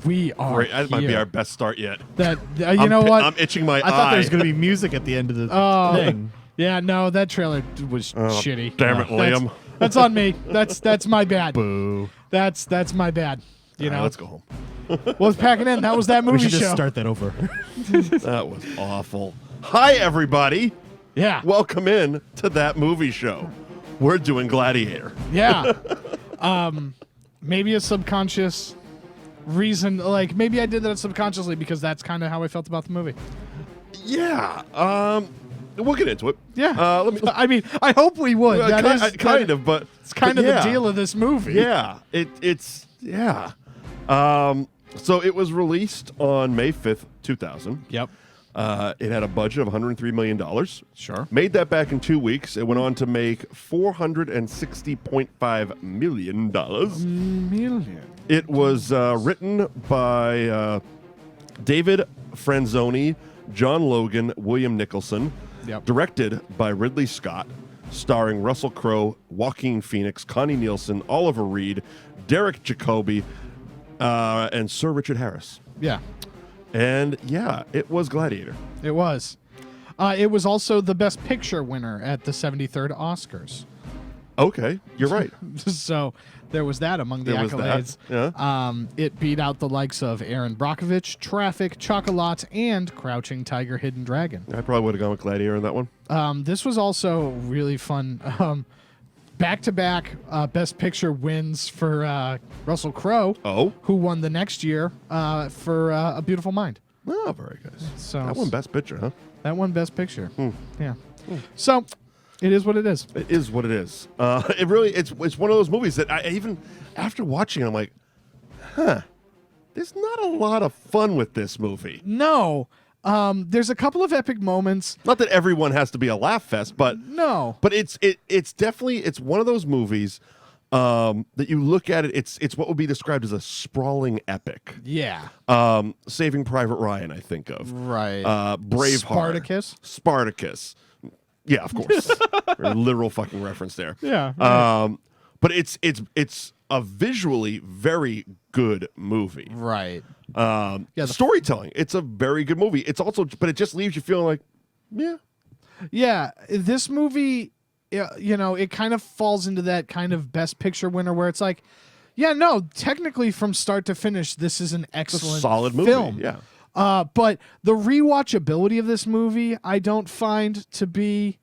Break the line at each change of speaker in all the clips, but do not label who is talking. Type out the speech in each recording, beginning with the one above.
We are
Great. That might be our best start yet.
That you know what?
I'm itching my eye.
I thought there was going to be music at the end of the thing.
Yeah, no, that trailer was shitty.
Damn it, Liam.
That's on me. That's my bad.
Boo.
That's my bad. You know.
Let's go home.
Well, let's pack it in. That was that movie
We should
show.
just start that over.
That was awful. Hi, everybody.
Yeah.
Welcome in to That Movie Show. We're doing Gladiator.
Yeah. Maybe a subconscious reason, like maybe I did that subconsciously because that's kind of how I felt about the movie.
Yeah. We'll get into it.
Yeah.
Let me.
I mean, I hope we would.
Kind of, but
it's kind of
yeah.
the deal of this movie.
Yeah. It's yeah. So it was released on May 5th, 2000.
Yep.
It had a budget of $103 million.
Sure.
Made that back in 2 weeks. It went on to make $460.5 million. It was written by David Franzoni, John Logan, William Nicholson.
Yep.
Directed by Ridley Scott. Starring Russell Crowe, Joaquin Phoenix, Connie Nielsen, Oliver Reed, Derek Jacobi, and Sir Richard Harris.
Yeah.
And yeah, it was Gladiator.
It was. It was also the Best Picture winner at the 73rd Oscars.
Okay, you're right.
So there was that among the
There was
accolades.
that, yeah.
It beat out the likes of Aaron Brockovich, Traffic, Chocolat, and Crouching Tiger, Hidden Dragon.
I probably would have gone with Gladiator in that one.
This was also really fun. Back-to-back Best Picture wins for Russell Crowe, who won the next year for A Beautiful Mind.
Oh, very good.
So
That one Best Picture, huh?
That won Best Picture. Yeah. So it is what it is.
It is what it is. It really, it's one of those movies that I even, after watching it, I'm like, there's not a lot of fun with this movie.
No. There's a couple of epic moments.
Not that everyone has to be a laugh fest, but
no.
But it's definitely one of those movies that you look at it. It's what would be described as a sprawling epic.
Yeah.
Saving Private Ryan, I think of.
Right.
Braveheart. Spartacus. Yeah, of course. A literal fucking reference there.
Yeah. Right.
But it's a visually very good movie.
Right.
The storytelling. It's a very good movie. It's also, but it just leaves you feeling like, yeah.
Yeah. This movie, you know, it kind of falls into that kind of Best Picture winner where it's like, yeah, no, technically from start to finish, this is an excellent
solid
film.
movie. Yeah.
But the rewatchability of this movie, I don't find to be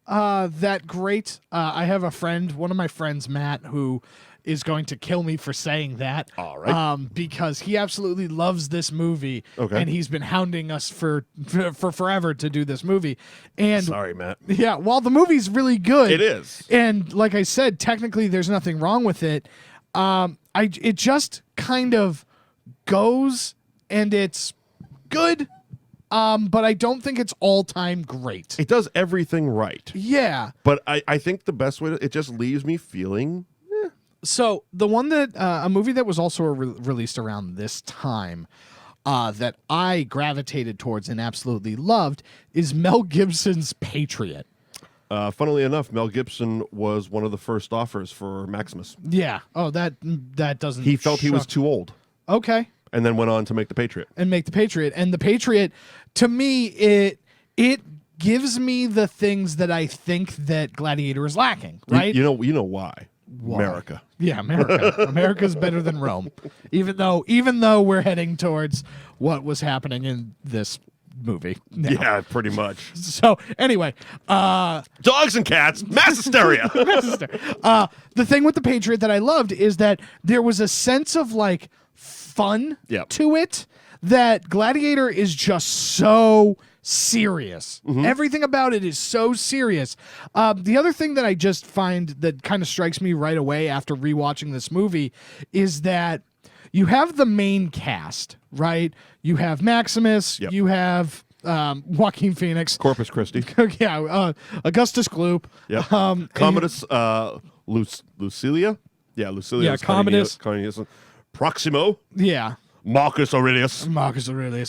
that great. I have a friend, one of my friends, Matt, who is going to kill me for saying that.
All right.
Because he absolutely loves this movie.
Okay.
And he's been hounding us for forever to do this movie. And
sorry, Matt.
Yeah, while the movie's really good.
It is.
And like I said, technically there's nothing wrong with it. It just kind of goes and it's good. But I don't think it's all-time great.
It does everything right.
Yeah.
But I think the best way it just leaves me feeling.
So the one that a movie that was also released around this time that I gravitated towards and absolutely loved is Mel Gibson's Patriot.
Funnily enough, Mel Gibson was one of the first offers for Maximus.
Yeah. Oh, that doesn't.
He felt he was too old.
Okay.
And then went on to make The Patriot.
And The Patriot, to me, it gives me the things that I think that Gladiator is lacking. Right.
You know why? America.
Yeah, America. America's better than Rome. Even though we're heading towards what was happening in this movie. Now.
Yeah, pretty much.
So anyway,
dogs and cats, mass hysteria.
The thing with The Patriot that I loved is that there was a sense of like fun to it that Gladiator is just so serious. Everything about it is so serious. The other thing that I just find that kind of strikes me right away after rewatching this movie is that you have the main cast, right? You have Maximus, you have Joaquin Phoenix,
Corpus Christi,
Augustus Gloop,
Commodus Lucilia, Lucilia,
Commodus,
Proximo, Marcus Aurelius,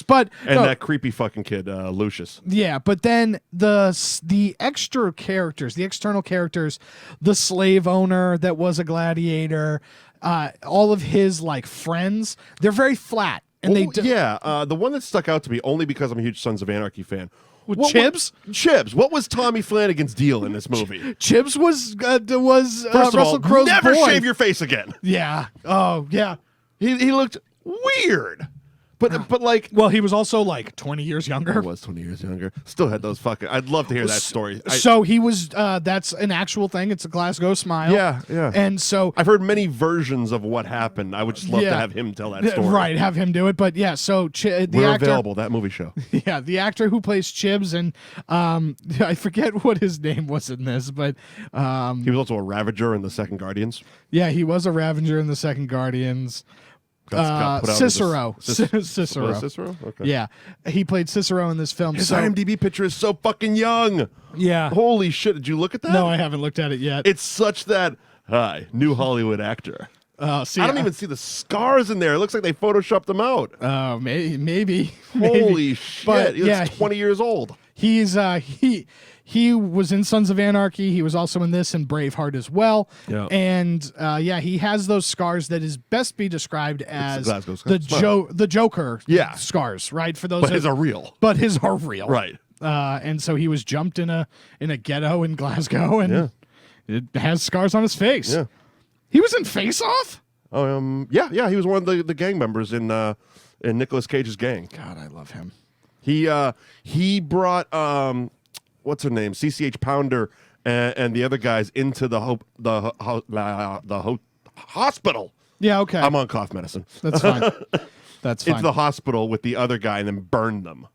but
that creepy fucking kid Lucius.
Yeah, but then the extra characters, the external characters, the slave owner that was a gladiator, all of his like friends, they're very flat. And
the one that stuck out to me only because I'm a huge Sons of Anarchy fan.
Chibs?
Chibs. What was Tommy Flanagan's deal in this movie?
Chibs was
First of
Russell
all,
Crowe's
never
boy.
shave your face again.
Yeah. Oh, yeah.
He looked weird. But like,
well, he was also like 20 years younger.
I was 20 years younger. Still had those fucking. I'd love to hear that story.
So he was. That's an actual thing. It's a Glasgow smile.
Yeah.
And so
I've heard many versions of what happened. I would just love to have him tell that story.
Right, have him do it. But yeah, so the
We're
actor,
available, that movie show.
Yeah, the actor who plays Chibs, and I forget what his name was in this, but
he was also a Ravager in the second Guardians.
Yeah, he was a Ravager in the second Guardians.
Got put out
Cicero.
Cicero. Cicero? Okay.
Yeah, he played Cicero in this film.
His IMDb picture is so fucking young.
Yeah.
Holy shit! Did you look at that?
No, I haven't looked at it yet.
It's such that new Hollywood actor. I don't even see the scars in there. It looks like they photoshopped them out.
Oh, maybe.
Holy shit!
But,
he looks 20 years old.
He's he was in Sons of Anarchy. He was also in this and Braveheart as well.
Yeah.
And he has those scars that is best be described as
the
Joker scars, right? For those,
but his are real.
But his are real,
right?
And so he was jumped in a ghetto in Glasgow, and it has scars on his face.
Yeah.
He was in Face Off.
Yeah. He was one of the gang members in Nicolas Cage's gang.
God, I love him.
He brought what's her name, CCH Pounder, and the other guys into the hospital.
Yeah, okay.
I'm on cough medicine.
That's fine. That's fine.
Into the hospital with the other guy and then burned them.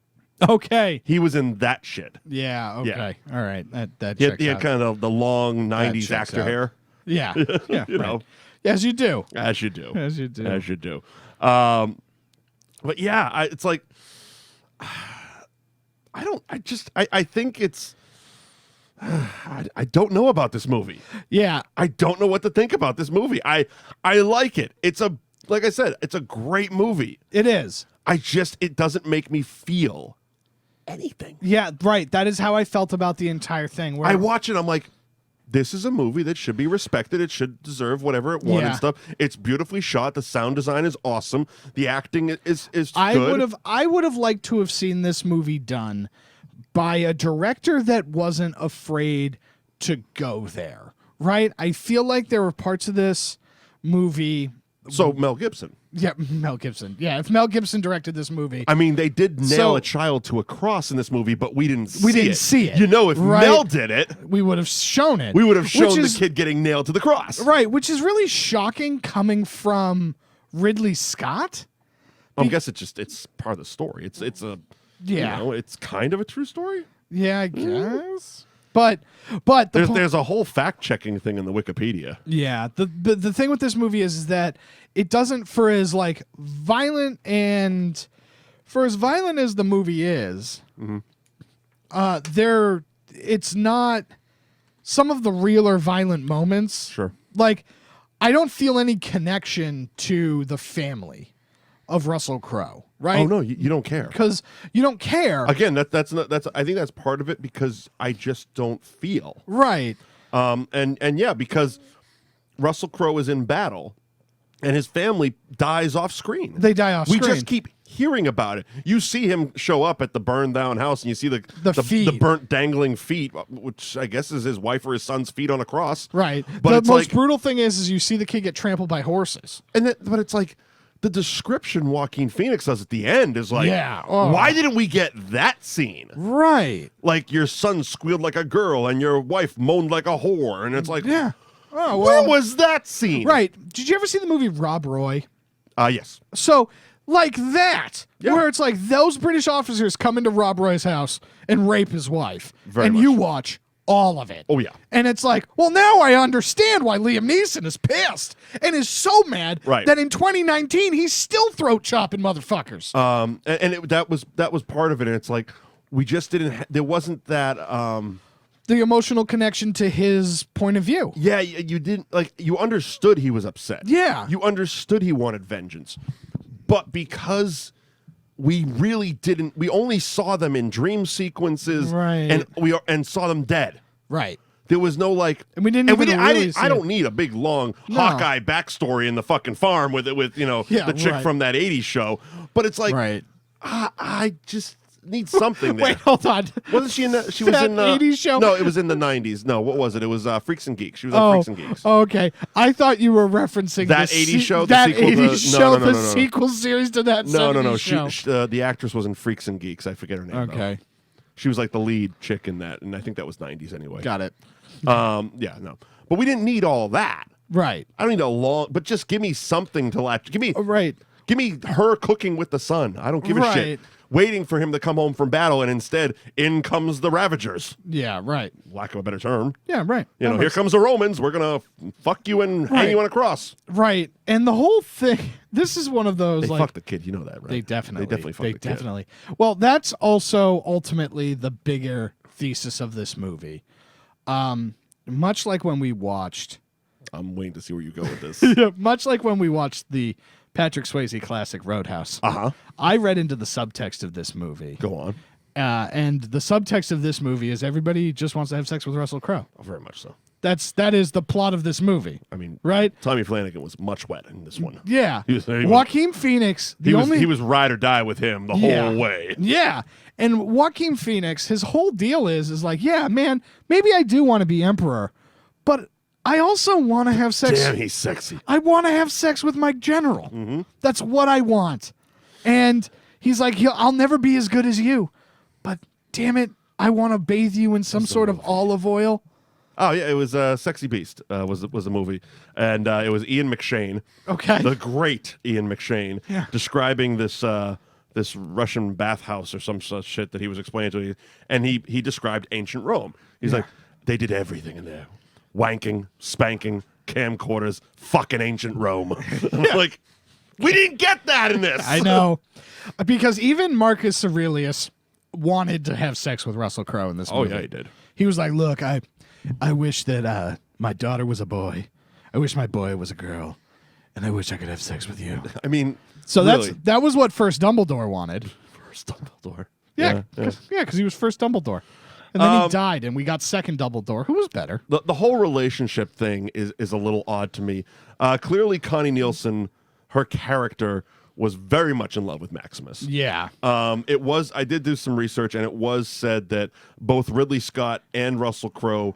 Okay.
He was in that shit.
Yeah. Okay.
Yeah.
All right. That checks
he had
out.
kind of the long '90s actor hair.
Yeah. Yeah.
you
right.
know,
as you do.
As you do.
As you do.
As you do. But yeah, it's like. I think it's. I don't know about this movie.
Yeah.
I don't know what to think about this movie. I like it. Like I said, it's a great movie.
It is.
It doesn't make me feel anything.
Yeah, right. That is how I felt about the entire thing. Where
I watch it, I'm like, this is a movie that should be respected. It should deserve whatever it won and stuff. It's beautifully shot. The sound design is awesome. The acting is good.
I would have liked to have seen this movie done by a director that wasn't afraid to go there. Right? I feel like there were parts of this movie.
So Mel Gibson.
Yeah, Mel Gibson. Yeah, if Mel Gibson directed this movie.
I mean, they did nail a child to a cross in this movie, but we didn't see it.
You
know, if Mel did it,
we would have shown it.
We would have shown the kid getting nailed to the cross.
Right, which is really shocking coming from Ridley Scott.
I guess it's part of the story. It's it's kind of a true story.
Yeah, I guess. But
there's a whole fact-checking thing in the Wikipedia.
Yeah, the thing with this movie is that it doesn't, for as violent as the movie is, it's not some of the realer violent moments.
Sure.
Like, I don't feel any connection to the family of Russell Crowe. Right?
Oh no, you don't care
because you don't care.
Again, that's I think that's part of it because I just don't feel
right.
And yeah, because Russell Crowe is in battle, and his family dies off screen.
They die off screen.
We just keep hearing about it. You see him show up at the burned down house, and you see the burnt dangling feet, which I guess is his wife or his son's feet on a cross.
Right.
But
the most brutal thing is you see the kid get trampled by horses,
but it's like. The description Joaquin Phoenix does at the end is like, why didn't we get that scene?
Right.
Like your son squealed like a girl and your wife moaned like a whore. And it's like,
oh, well,
where was that scene?
Right. Did you ever see the movie Rob Roy?
Yes.
So, like that, where it's like those British officers come into Rob Roy's house and rape his wife.
Very much.
You watch all of it.
Oh, yeah.
And it's like, well, now I understand why Liam Neeson is pissed and is so mad that in 2019 he's still throat chopping motherfuckers.
That was part of it. And it's like, we just didn't, there wasn't that,
the emotional connection to his point of view.
Yeah, you didn't, you understood he was upset.
Yeah.
You understood he wanted vengeance. But because we really didn't. We only saw them in dream sequences,
right?
And saw them dead,
right?
There was no like,
and we didn't.
I don't need a big long Hawkeye backstory in the fucking farm with the chick from that '80s show. But it's like, I just need something there.
Wait, hold on.
Wasn't she in that? She was in the
'80s show.
No, it was in the '90s. No, what was it? It was Freaks and Geeks. She was on Freaks and Geeks.
Okay, I thought you were referencing
that '80s show.
That
sequel
'80s show, the sequel series to that.
No.
Show.
The actress was in Freaks and Geeks. I forget her name.
Okay.
Though. She was like the lead chick in that, and I think that was '90s anyway.
Got it.
Yeah, no, but we didn't need all that.
Right.
I don't need a long, but just give me something to latch. Give me Give me her cooking with the sun. I don't give a shit. Waiting for him to come home from battle, and instead, in comes the Ravagers.
Yeah, right.
Lack of a better term.
Yeah, right.
Here comes the Romans. We're gonna fuck you and hang you on a cross.
Right. And the whole thing. This is one of those.
They fucked the kid. You know that, right?
They definitely
fucked the kid.
Well, that's also ultimately the bigger thesis of this movie. Much like when we watched.
I'm waiting to see where you go with this.
Much like when we watched the Patrick Swayze classic Roadhouse. I read into the subtext of this movie.
Go on.
And the subtext of this movie is everybody just wants to have sex with Russell Crowe.
Oh, very much so.
That is the plot of this movie.
I mean,
right?
Tommy Flanagan was much wet in this one.
Yeah. Joaquin Phoenix.
He was ride or die with him the whole way.
Yeah. And Joaquin Phoenix, his whole deal is like, yeah, man, maybe I do want to be emperor, but I also want to have sex.
Damn, he's sexy.
I want to have sex with my general.
Mm-hmm.
That's what I want. And he's like, I'll never be as good as you, but damn it, I want to bathe you in some sort of olive oil.
Oh yeah, it was Sexy Beast was the movie, and it was Ian McShane, the great Ian McShane, describing this this Russian bathhouse or some such shit that he was explaining to me, and he described ancient Rome. He's like, they did everything in there. Wanking, spanking, camcorders, fucking ancient Rome. Like, we didn't get that in this.
I know. Because even Marcus Aurelius wanted to have sex with Russell Crowe in this movie.
Oh, yeah, he did.
He was like, look, I wish that my daughter was a boy. I wish my boy was a girl. And I wish I could have sex with you.
I mean,
so
really.
that was what First Dumbledore wanted.
First Dumbledore.
Yeah, because he was First Dumbledore. And then he died, and we got Second Dumbledore, who was better.
The whole relationship thing is a little odd to me. Clearly, Connie Nielsen, her character, was very much in love with Maximus.
Yeah.
It was. I did do some research, and it was said that both Ridley Scott and Russell Crowe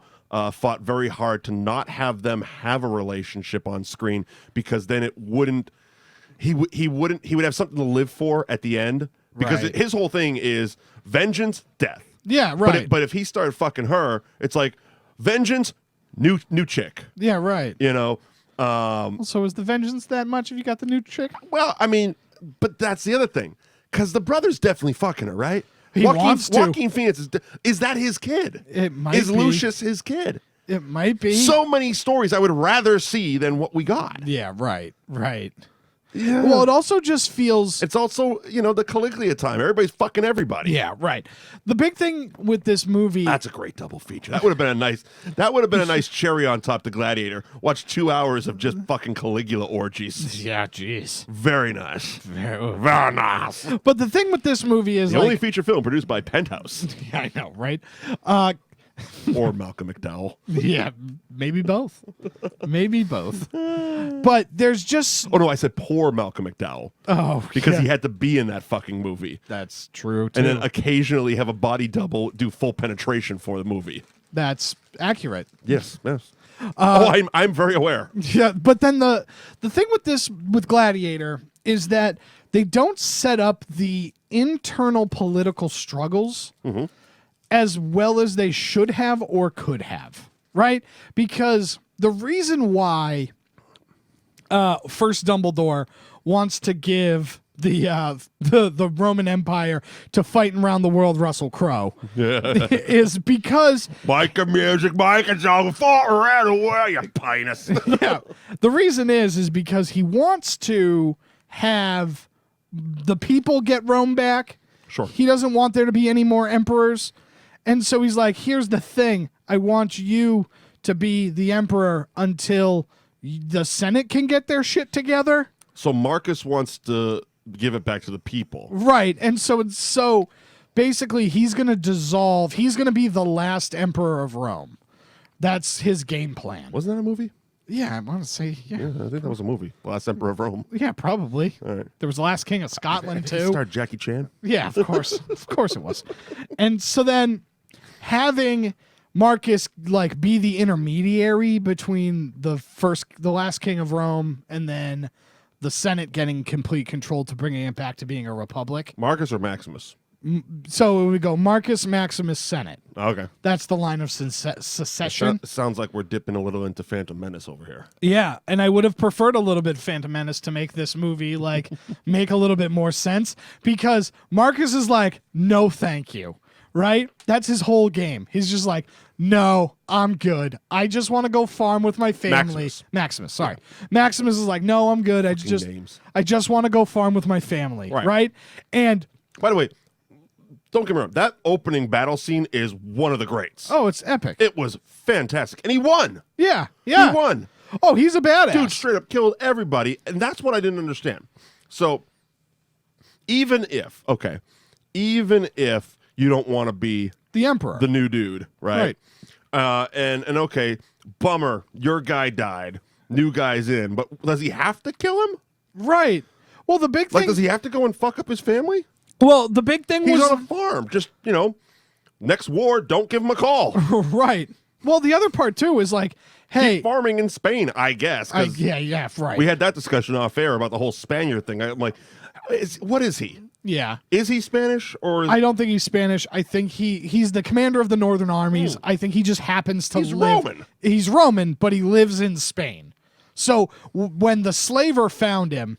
fought very hard to not have them have a relationship on screen, because then it wouldn't. He would have something to live for at the end, because his whole thing is vengeance, death.
Yeah, right.
But if he started fucking her, it's like vengeance, new chick.
Yeah, right.
You know.
So is the vengeance that much if you got the new chick?
Well, I mean, but that's the other thing, because the brother's definitely fucking her, right?
Wants to.
Joaquin Phoenix is that his kid?
It might
is
be.
Lucius his kid?
It might be.
So many stories I would rather see than what we got.
Yeah, right.
Yeah.
Well, it also just feels...
It's also, the Caligula time. Everybody's fucking everybody.
Yeah, right. The big thing with this movie...
That's a great double feature. That would have been a nice cherry on top to Gladiator. Watch 2 hours of just fucking Caligula orgies.
Yeah, jeez.
Very nice.
Very nice. But the thing with this movie is
the only feature film produced by Penthouse.
Yeah, I know, right?
Or Malcolm McDowell.
Yeah, maybe both. But there's just...
Oh, no, I said poor Malcolm McDowell.
Oh,
because he had to be in that fucking movie.
That's true, too.
And then occasionally have a body double do full penetration for the movie.
That's accurate.
Yes. I'm very aware.
Yeah, but then the thing with Gladiator is that they don't set up the internal political struggles as well as they should have or could have, right? Because the reason why First Dumbledore wants to give the Roman Empire to fighting around the world Russell Crowe is because...
Mike the music, Mike, it's all fought around the world, you penis.
Yeah. The reason is because he wants to have the people get Rome back.
Sure.
He doesn't want there to be any more emperors. And so he's like, here's the thing. I want you to be the emperor until the Senate can get their shit together.
So Marcus wants to give it back to the people.
Right. And so basically he's going to dissolve. He's going to be the last emperor of Rome. That's his game plan.
Wasn't that a movie?
Yeah, I want to say,
Yeah, I think that was a movie. Last Emperor of Rome.
Yeah, probably.
All right.
There was the Last King of Scotland, too.
Starred Jackie Chan.
Yeah, of course. Of course it was. And so then having Marcus like be the intermediary between the Last King of Rome and then the Senate getting complete control to bringing it back to being a republic.
Marcus or Maximus?
So we go Marcus, Maximus, Senate.
Okay.
That's the line of secession.
Sounds like we're dipping a little into Phantom Menace over here.
Yeah, and I would have preferred a little bit Phantom Menace to make this movie like make a little bit more sense because Marcus is like, no, thank you. Right? That's his whole game. He's just like, no, I'm good. I just want to go farm with my family. Maximus, sorry. Yeah. Maximus is like, no, I'm good. I just want to go farm with my family. Right? And
by the way, don't get me wrong. That opening battle scene is one of the greats.
Oh, it's epic.
It was fantastic. And he won.
Yeah.
He won.
Oh, he's a badass.
Dude straight up killed everybody. And that's what I didn't understand. So even if you don't want to be
the emperor,
the new dude, right? And okay, bummer, your guy died. New guy's in. But does he have to kill him?
Right. Well, the big thing...
Like, does he have to go and fuck up his family?
Well, the big thing was...
He's on a farm. Just, next war, don't give him a call.
Right. Well, the other part, too, is like, hey...
Keep farming in Spain, I guess.
Yeah, right.
We had that discussion off air about the whole Spaniard thing. I'm like, what is he?
Yeah.
Is he Spanish? Or
I don't think he's Spanish. I think he's the commander of the Northern Armies. I think he just happens to live...
He's Roman.
He's Roman, but he lives in Spain. So when the slaver found him...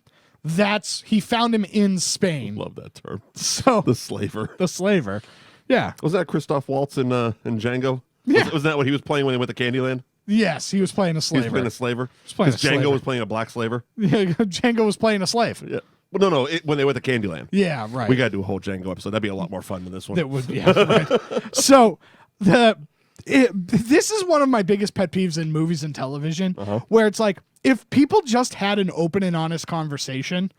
he found him in Spain.
Love that term.
So
the slaver.
The slaver. Yeah.
Was that Christoph Waltz in Django?
Yeah.
Was that what he was playing when they went to Candyland?
Yes, he was playing a slaver.
He was playing a slaver?
Because
Django was playing a black slaver?
Yeah, Django was playing a slave.
Yeah. Well, no, when they went to Candyland.
Yeah, right.
We got to do a whole Django episode. That'd be a lot more fun than this one.
That would be. Yeah, right. So this is one of my biggest pet peeves in movies and television, where it's like, if people just had an open and honest conversation,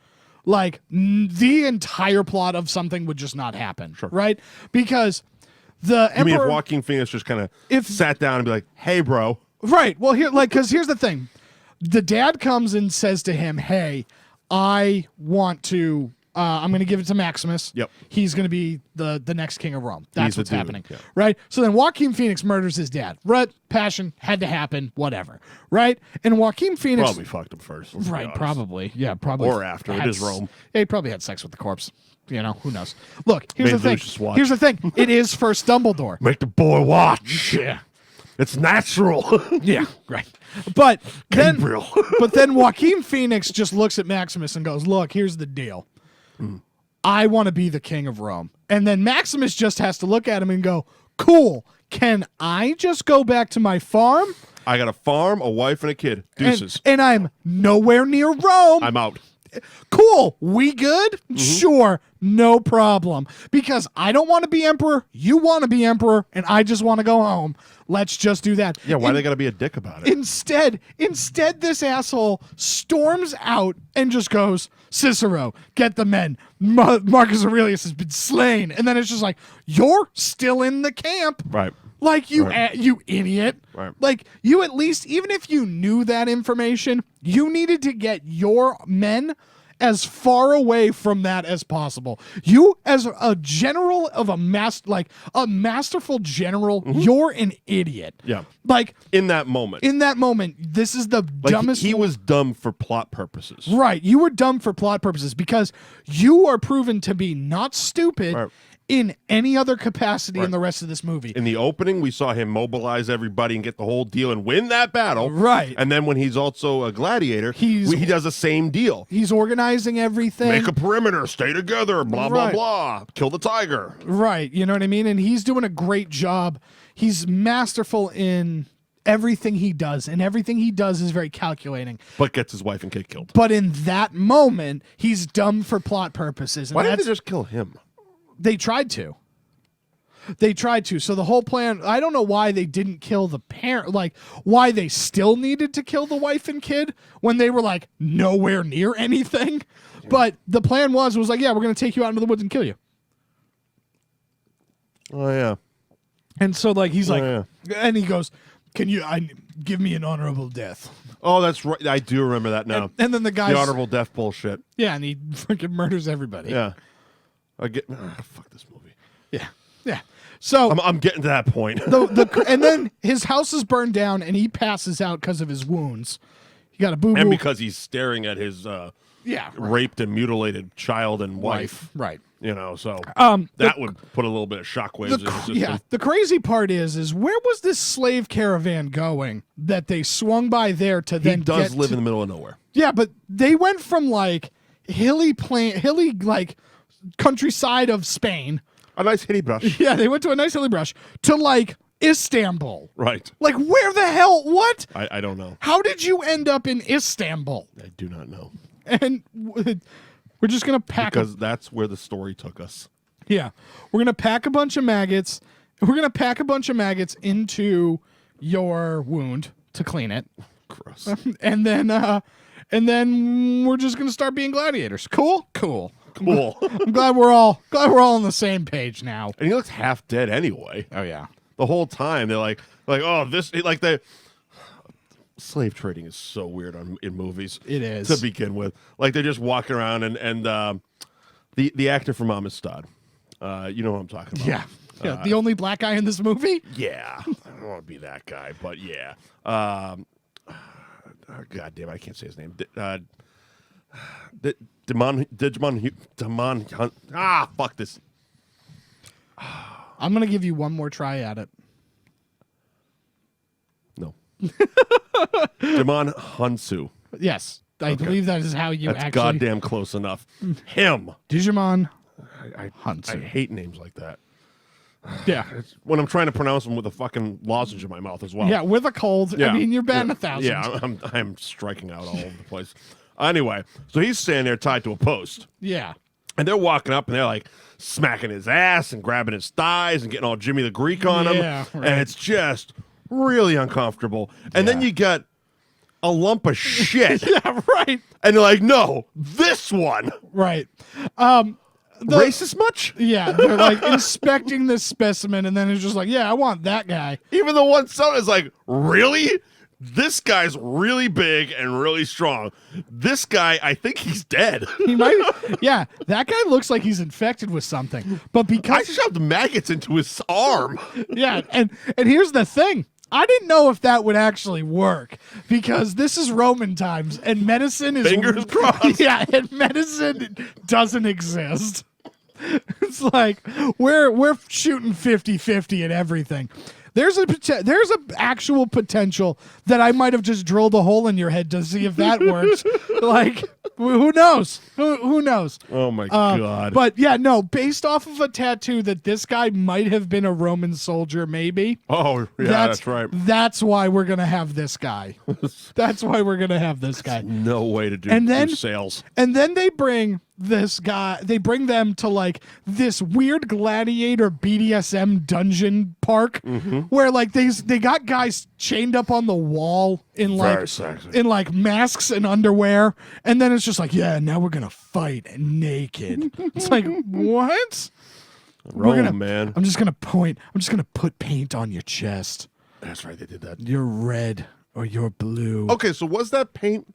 like the entire plot of something would just not happen, right? Because the
emperor... You mean if Joaquin Phoenix just kind of sat down and be like, hey, bro.
Right. Well, because here's the thing. The dad comes and says to him, hey, I want to... I'm going to give it to Maximus.
Yep.
He's going to be the next king of Rome. That's what's happening.
Yeah.
Right? So then Joaquin Phoenix murders his dad. Right? Passion. Had to happen. Whatever. Right? And Joaquin Phoenix...
Probably fucked him first.
Right. Probably. Yeah, probably.
Or after. It is Rome.
Yeah, he probably had sex with the corpse. Who knows? Look, here's the thing. Here's the thing. It is first Dumbledore.
Make the boy watch.
Yeah.
It's natural.
Yeah, right. But then Joaquin Phoenix just looks at Maximus and goes, look, here's the deal. I want to be the king of Rome. And then Maximus just has to look at him and go, cool, can I just go back to my farm?
I got a farm, a wife, and a kid. Deuces.
And I'm nowhere near Rome.
I'm out.
Cool. We good? Sure. No problem. Because I don't want to be emperor. You want to be emperor. And I just want to go home. Let's just do that.
Yeah, why they got to be a dick about it?
Instead, this asshole storms out and just goes, Cicero, get the men. Marcus Aurelius has been slain. And then it's just like, you're still in the camp.
Right.
Like, you idiot.
Right.
Like, you at least, even if you knew that information, you needed to get your men as far away from that as possible. You, as a general of a masterful general, you're an idiot.
Yeah.
Like,
in that moment,
this is the dumbest.
He was dumb for plot purposes.
Right. You were dumb for plot purposes because you are proven to be not stupid in any other capacity in the rest of this movie.
In the opening, we saw him mobilize everybody and get the whole deal and win that battle.
Right.
And then when he's also a gladiator, he does the same deal.
He's organizing everything.
Make a perimeter, stay together, blah, blah, blah. Kill the tiger.
Right. You know what I mean? And he's doing a great job. He's masterful in everything he does, and everything he does is very calculating.
But gets his wife and kid killed.
But in that moment, he's dumb for plot purposes. And
why didn't they just kill him?
They tried to. So the whole plan, I don't know why they didn't kill the parent, like why they still needed to kill the wife and kid when they were like nowhere near anything. But the plan was like, yeah, we're going to take you out into the woods and kill you.
Oh, yeah.
And so like, he's and he goes, can you give me an honorable death?
Oh, that's right. I do remember that now.
And then the guy,
the honorable death bullshit.
Yeah, and he freaking murders everybody.
Yeah, fuck this movie.
Yeah. So
I'm getting to that point.
And then his house is burned down, and he passes out because of his wounds. He got a boo-boo.
And because he's staring at his raped and mutilated child and wife.
Right.
You know, so that would put a little bit of shockwaves in the system.
Yeah. The crazy part is where was this slave caravan going that they swung by there to then get...
He does live in the middle of nowhere.
Yeah, but they went from, like, hilly, like, countryside of Spain.
A nice hilly brush.
Yeah, they went to a nice hilly brush to, like, Istanbul.
Right.
Like, where the hell? What?
I don't know.
How did you end up in Istanbul?
I do not know.
And we're just going to pack...
Because that's where the story took us.
Yeah. We're going to pack a bunch of maggots. We're going to pack a bunch of maggots into your wound to clean it.
Gross.
And then we're just going to start being gladiators. Cool? Cool. I'm glad we're all on the same page now.
And he looks half dead anyway.
Oh yeah.
The whole time they're like, oh, this, like, the slave trading is so weird in movies.
It is,
to begin with. Like, they're just walking around and the actor from Amistad, you know what I'm talking about.
Yeah. The only black guy in this movie.
Yeah. I don't want to be that guy, but yeah. God damn it, I can't say his name. Djimon. Fuck this.
I'm gonna give you one more try at it.
No. Djimon Hounsou.
Yes, I believe that is how you
That's
actually.
goddamn close enough. Him.
Djimon
Hounsou. I hate names like that.
Yeah.
When I'm trying to pronounce them with a fucking lozenge in my mouth as well.
Yeah, with a cold. Yeah. I mean, you're batting 1,000.
Yeah, I'm striking out all over the place. Anyway, so he's standing there tied to a post.
Yeah.
And they're walking up and they're like smacking his ass and grabbing his thighs and getting all Jimmy the Greek on him.
Yeah, right.
And it's just really uncomfortable. And then you got a lump of shit.
Yeah, right.
And they're like, no, this one.
Right.
Racist much?
Yeah, they're like inspecting this specimen, and then it's just like, yeah, I want that guy.
Even the one son is like, really? This guy's really big and really strong. This guy, I think he's dead.
He might. Yeah, that guy looks like he's infected with something. But because
I shoved maggots into his arm.
Yeah, and here's the thing. I didn't know if that would actually work because this is Roman times and medicine is
fingers crossed.
Yeah, and medicine doesn't exist. It's like we're shooting 50-50 at everything. There's a actual potential that I might have just drilled a hole in your head to see if that works. Like, who knows? Who knows?
Oh my God.
But yeah, no, based off of a tattoo that this guy might have been a Roman soldier, maybe.
Oh, yeah, that's right.
That's why we're going to have this guy. That's why we're going to have this guy.
No way to do sales.
And then they bring this guy, they bring them to like this weird gladiator BDSM dungeon park where like they got guys chained up on the wall in like masks and underwear, and then it's just like, yeah, now we're gonna fight naked. It's like, what?
Man.
I'm just gonna put paint on your chest.
That's right, they did that.
You're red or you're blue.
Okay, so was that paint?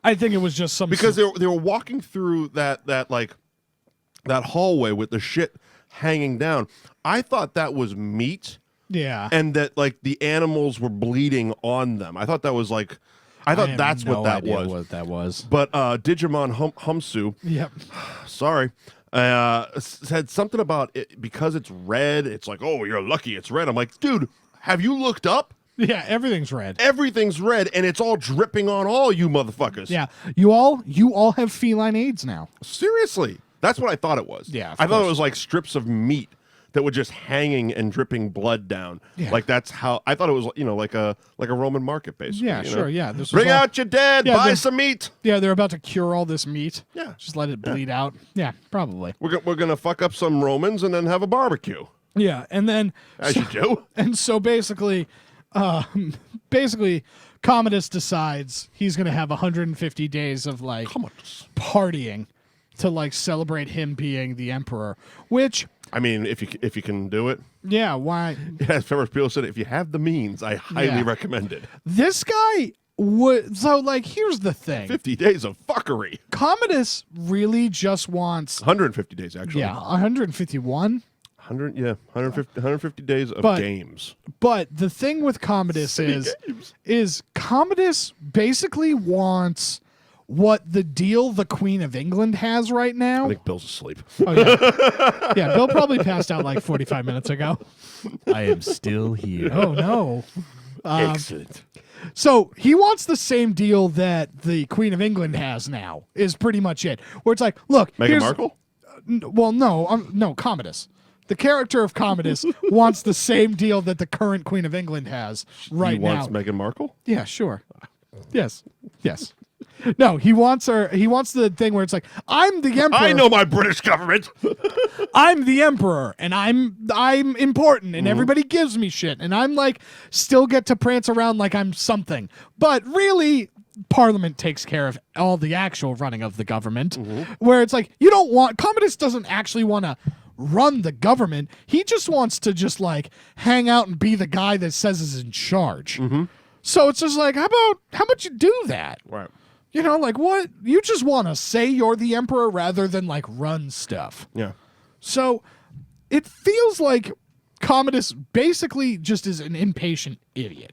I think it was just some
because they were walking through that hallway with the shit hanging down. I thought that was meat.
Yeah.
And that like the animals were bleeding on them. I thought that was like that's what that was.
What that was.
But Djimon Hounsou,
yep.
Sorry. Said something about it because it's red. It's like, oh, you're lucky it's red. I'm like, dude, have you looked up?
Yeah, everything's red.
Everything's red, and it's all dripping on all you motherfuckers.
Yeah, you all have feline AIDS now.
Seriously, that's what I thought it was.
Yeah,
I thought it was like strips of meat that were just hanging and dripping blood down. Yeah. Like that's how I thought it was. You know, like a Roman market, basically.
Yeah, sure. Yeah, this
bring out your dead. Buy some meat.
Yeah, they're about to cure all this meat.
Yeah,
just let it bleed out. Yeah, probably.
We're gonna fuck up some Romans and then have a barbecue.
Yeah, and then
as you do.
And so basically Commodus decides he's going to have 150 days of like partying to like celebrate him being the emperor, which
I mean, if you can do it.
Yeah, why?
Yeah, as Ferris Bueller said, if you have the means, I highly recommend it.
This guy would. So, like, here's the thing:
50 days of fuckery.
Commodus really just wants
150 days, actually.
Yeah, 151.
150 days of games.
But the thing with Commodus is Commodus basically wants what the deal the Queen of England has right now.
I think Bill's asleep.
Oh, yeah. Yeah, Bill probably passed out like 45 minutes ago.
I am still here.
Oh, no.
Excellent.
So he wants the same deal that the Queen of England has now, is pretty much it. Where it's like, look,
Meghan Markle?
Well, no, Commodus. The character of Commodus wants the same deal that the current Queen of England has right now.
He wants Meghan Markle?
Yeah, sure. Yes. No, he wants her. He wants the thing where it's like, I'm the emperor.
I know my British government.
I'm the emperor, and I'm important, and everybody gives me shit, and I'm like still get to prance around like I'm something. But really, Parliament takes care of all the actual running of the government. Where it's like you don't want Commodus doesn't actually want to run the government. He just wants to just like hang out and be the guy that says is in charge. So it's just like, how about you do that?
Right.
You know, like what? You just want to say you're the emperor rather than like run stuff.
Yeah.
So it feels like Commodus basically just is an impatient idiot.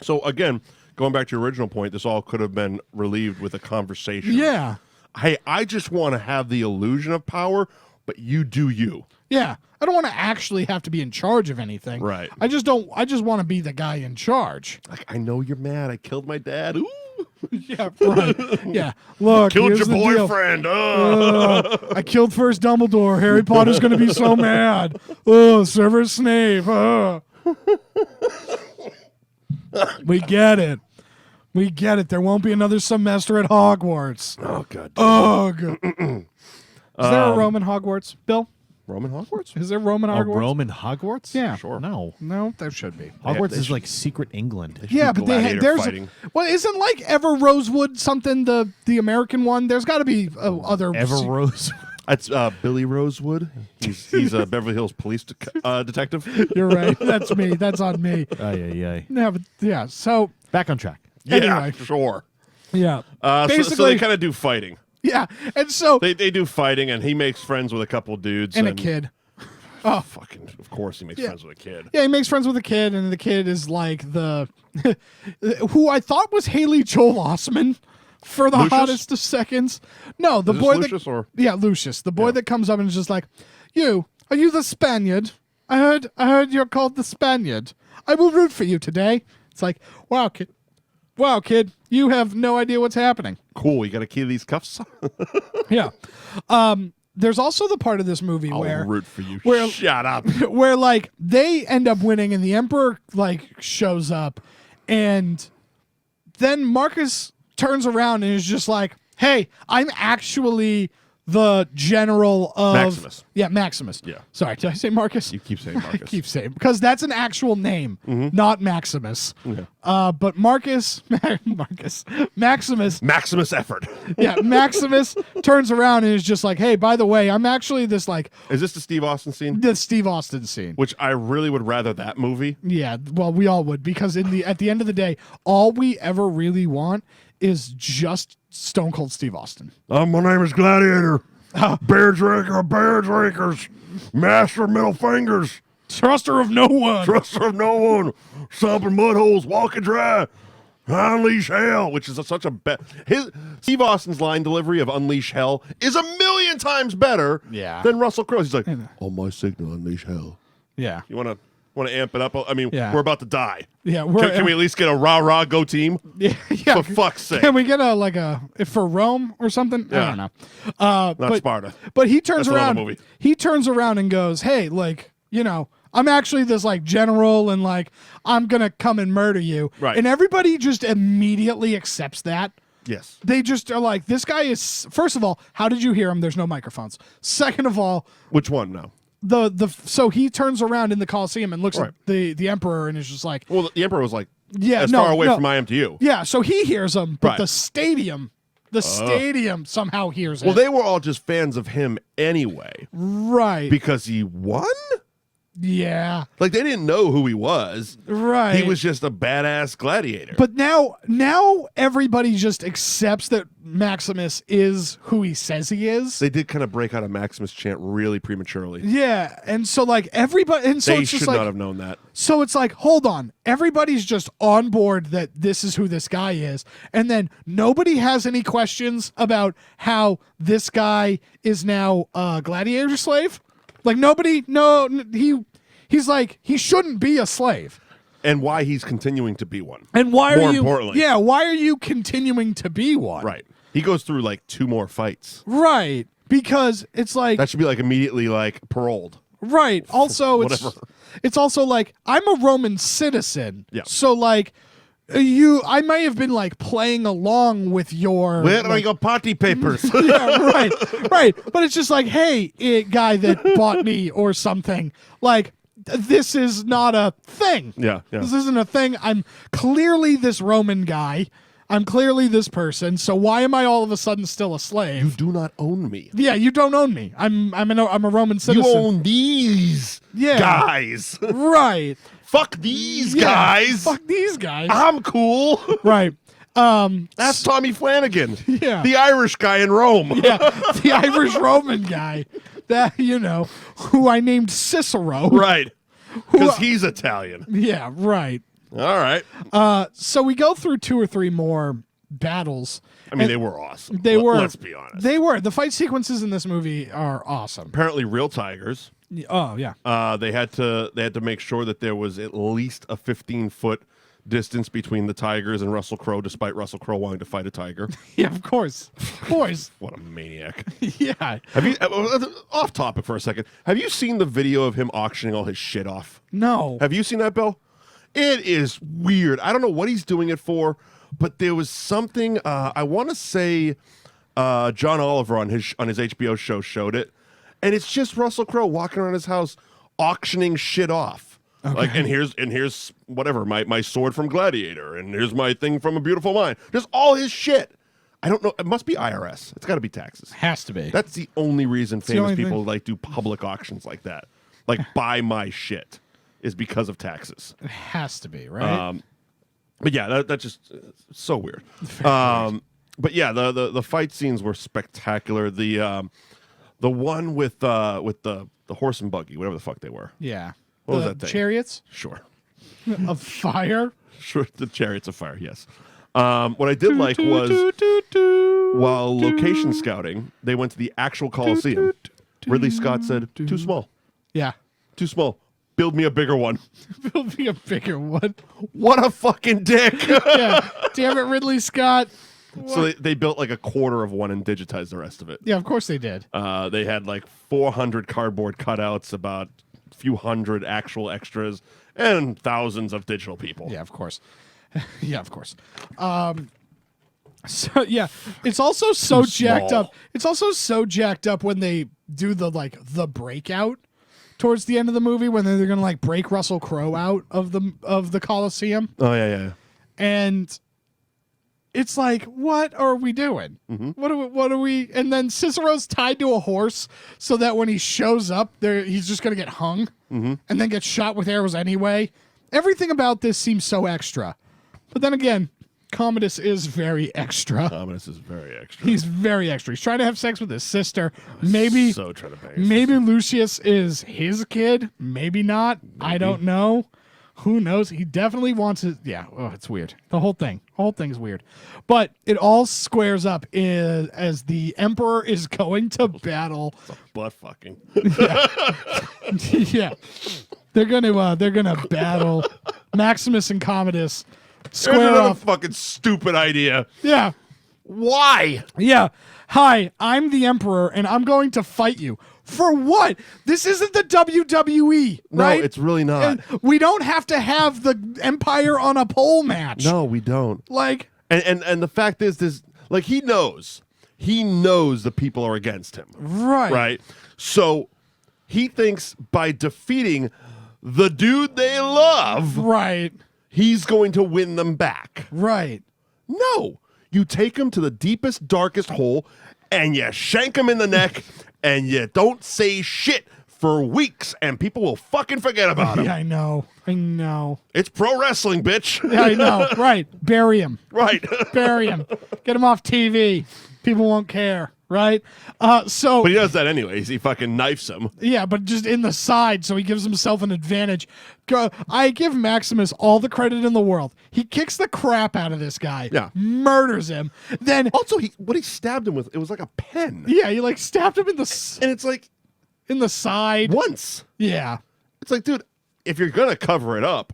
So again, going back to your original point, this all could have been relieved with a conversation.
Yeah.
Hey, I just want to have the illusion of power, but you do you.
Yeah. I don't want to actually have to be in charge of anything.
Right.
I just want to be the guy in charge.
Like, I know you're mad. I killed my dad. Ooh.
Yeah, right. Yeah. Look,
Killed
here's
your
the deal.
boyfriend.
I killed first Dumbledore. Harry Potter's going to be so mad. Oh, Severus Snape. We get it. We get it. There won't be another semester at Hogwarts.
Oh, God.
Ugh. Is there a Roman Hogwarts, Bill?
Roman Hogwarts?
Is there Roman
A
Hogwarts?
Roman Hogwarts?
Yeah.
Sure.
No.
There should be.
Hogwarts
they
is
should-
like secret England.
Yeah, but
Gladiator
there's
fighting.
well, isn't like Ever Rosewood something the American one? There's got to be other
Ever Rose.
That's Billy Rosewood. He's a Beverly Hills police detective.
You're right. That's me. That's on me.
Ay.
Yeah, but yeah. So
Back on track.
Yeah,
Anyway.
sure.
yeah,
So
basically,
they kind of do fighting.
yeah, and so
They do fighting, and he makes friends with a couple dudes.
and a kid.
Oh, fucking! Of course, he makes friends with a kid.
Yeah, he makes friends with a kid, and the kid is like the who I thought was Haley Joel Osment for the
Lucius?
hottest of seconds. No, the
Is this
boy
Lucius
that
or?
yeah, Lucius, the boy that comes up and is just like, are you the Spaniard? I heard you're called the Spaniard. I will root for you today. It's like, wow, kid, you have no idea what's happening.
Cool. You got a key to these cuffs?
Yeah. There's also the part of this movie
I'll
where
root for you.
where-
Shut up.
where like they end up winning and the emperor like shows up and then Marcus turns around and is just like, hey, I'm actually the general of
Maximus.
Yeah, Maximus.
Yeah.
Sorry, did I say Marcus?
You keep saying Marcus.
I keep saying because that's an actual name, not Maximus.
Yeah.
But Maximus.
Maximus effort.
Yeah, Maximus turns around and is just like, hey, by the way, I'm actually this like
Is this the Steve Austin scene?
the Steve Austin scene.
Which I really would rather that movie.
Yeah, well, we all would because at the end of the day, all we ever really want is just Stone Cold Steve Austin.
My name is Gladiator. Bear drinker of bear drinkers. Master of middle fingers.
Truster of no one.
Truster of no one. Stomping mud holes. Walking dry. Unleash hell. Which is such a Steve Austin's line delivery of unleash hell is a million times better than Russell Crowe's. He's like, on my signal, unleash hell.
Yeah.
You want to amp it up? I mean,
Yeah.
we're about to die.
Yeah,
Can we at least get a rah-rah go team?
Yeah.
For fuck's sake.
Can we get if for Rome or something? I
Yeah.
don't know.
Not Sparta.
But he turns
That's another
around.
movie.
He turns around and goes, "Hey, I'm actually this like general, and like I'm gonna come and murder you."
Right.
And everybody just immediately accepts that.
Yes.
They just are like, "This guy is." First of all, how did you hear him? There's no microphones. Second of all,
Which one now?
so he turns around in the Colosseum and looks
Right.
at the emperor and is just like,
Well, the Emperor was like
"Yeah,
as
no,
far away
no.
from I am to you.
Yeah, so he hears him, but
Right.
the stadium The stadium somehow hears it.
Well, they were all just fans of him anyway.
Right.
Because he won?
Yeah.
Like, they didn't know who he was.
Right.
He was just a badass gladiator.
But now everybody just accepts that Maximus is who he says he is.
They did kind of break out a Maximus chant really prematurely.
Yeah. And so, like, everybody... And so
they
it's just
should
like,
not have known that.
So it's like, hold on. Everybody's just on board that this is who this guy is. And then nobody has any questions about how this guy is now a gladiator slave. Like, nobody, he's like, he shouldn't be a slave.
And why he's continuing to be one.
And why
more
are you,
importantly.
yeah, why are you continuing to be one?
Right. He goes through, like, 2 more fights.
Right. Because it's like.
That should be, like, immediately, like, paroled.
Right. Also,
Whatever.
it's also like, I'm a Roman citizen.
Yeah.
So, like, I may have been like playing along with your.
Where are your party papers?
Yeah, right. But it's just like, hey, guy that bought me or something. Like, this is not a thing.
Yeah.
This isn't a thing. I'm clearly this Roman guy. I'm clearly this person. So why am I all of a sudden still a slave?
You do not own me.
Yeah, you don't own me. I'm a Roman citizen.
You own these guys.
Right.
Fuck these guys.
Fuck these guys.
I'm cool.
Right.
That's Tommy Flanagan.
Yeah.
The Irish guy in Rome.
Yeah. The Irish Roman guy. That, who I named Cicero.
Right. Because he's Italian.
Yeah, right.
All right.
So we go through 2 or 3 more battles.
I mean, they were awesome.
They were.
Let's be honest.
They were. The fight sequences in this movie are awesome.
Apparently real tigers.
Oh, yeah.
They had to make sure that there was at least a 15-foot distance between the tigers and Russell Crowe, despite Russell Crowe wanting to fight a tiger.
Yeah, of course. Of course.
What a maniac.
Yeah.
Have you off topic for a second? Have you seen the video of him auctioning all his shit off?
No.
Have you seen that, Bill? It is weird. I don't know what he's doing it for, but there was something. I want to say John Oliver on his HBO show showed it, and it's just Russell Crowe walking around his house auctioning shit off. Okay. Like, and here's whatever my sword from Gladiator, and here's my thing from A Beautiful Mind. Just all his shit. I don't know. It must be IRS. It's got to be taxes.
Has to be.
That's the only reason famous people like do public auctions like that. Like buy my shit is because of taxes.
It has to be, right?
But yeah, that's just so weird. But yeah, the fight scenes were spectacular. The one with the horse and buggy, whatever the fuck they were.
Yeah.
What was that thing?
Chariots?
Sure.
Of fire?
Sure, the chariots of fire, yes. What I did like was while location scouting, they went to the actual Coliseum. Ridley Scott said, too small.
Yeah.
Too small. Build me a bigger one.
Build me a bigger one.
What a fucking dick.
Yeah. Damn it, Ridley Scott.
So they built like a quarter of one and digitized the rest of it.
Yeah, of course they did.
They had like 400 cardboard cutouts, about a few hundred actual extras, and thousands of digital people.
Yeah, of course. Yeah, of course. So yeah, it's also so jacked up. It's also so jacked up when they do the breakout towards the end of the movie, when they're gonna like break Russell Crowe out of the Coliseum.
Oh yeah.
And it's like, what are we doing? Mm-hmm. What are we? And then Cicero's tied to a horse so that when he shows up, he's just gonna get hung and then get shot with arrows anyway. Everything about this seems so extra. But then again, Commodus is very extra.
Commodus is very extra.
He's very extra. He's trying to have sex with his sister. Maybe
so trying to bang.
Maybe Lucius is his kid. Maybe not. Maybe. I don't know. Who knows? He definitely wants it. Yeah. Oh, it's weird. The whole thing is weird. But it all squares up as the Emperor is going to battle.
Butt fucking.
Yeah. They're gonna battle Maximus and Commodus. Square off.
Fucking stupid idea.
Yeah.
Why?
Yeah. Hi, I'm the Emperor, and I'm going to fight you. For what? This isn't the WWE, right?
No, it's really not.
And we don't have to have the Empire on a pole match.
No, we don't.
Like,
and the fact is, this, like, he knows the people are against him.
Right.
Right. So he thinks by defeating the dude they love,
right,
he's going to win them back.
Right.
No. You take him to the deepest, darkest hole, and you shank him in the neck, and you don't say shit for weeks, and people will fucking forget about him.
Yeah, I know.
It's pro wrestling, bitch.
Yeah, I know. Right. Bury him.
Right.
Bury him. Get him off TV. People won't care. Right?
But he does that anyways. He fucking knifes him.
Yeah, but just in the side, so he gives himself an advantage. I give Maximus all the credit in the world. He kicks the crap out of this guy.
Yeah.
Murders him. Then
Also, what he stabbed him with, it was like a pen.
yeah, he like stabbed him in the
And it's like
in the side.
once.
Yeah.
It's like, dude, if you're gonna cover it up,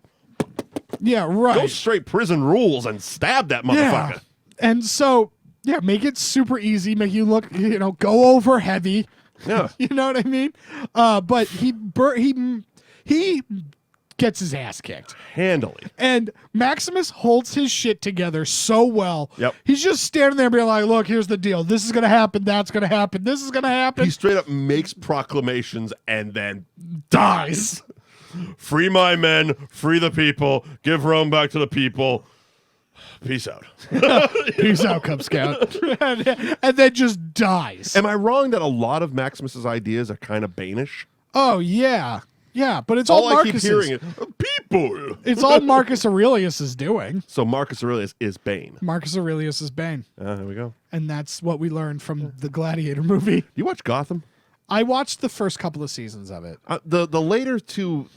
Yeah, right.
go straight prison rules and stab that motherfucker.
Yeah. And so, yeah, make it super easy. Make you look, go over heavy.
Yeah.
You know what I mean? But he gets his ass kicked.
Handily.
And Maximus holds his shit together so well.
Yep.
He's just standing there being like, look, here's the deal. This is going to happen. That's going to happen. This is going to happen.
He straight up makes proclamations and then
dies.
free my men, free the people, give Rome back to the people. Peace out.
Peace out, Cub Scout. And then just dies.
Am I wrong that a lot of Maximus's ideas are kind of Banish?
Oh, yeah. Yeah, but it's all
I keep
Marcus's.
hearing is people.
It's all Marcus Aurelius is doing.
So Marcus Aurelius is Bane.
Marcus Aurelius is Bane.
There we go.
And that's what we learned from the Gladiator movie.
You watch Gotham?
I watched the first couple of seasons of it.
The later two,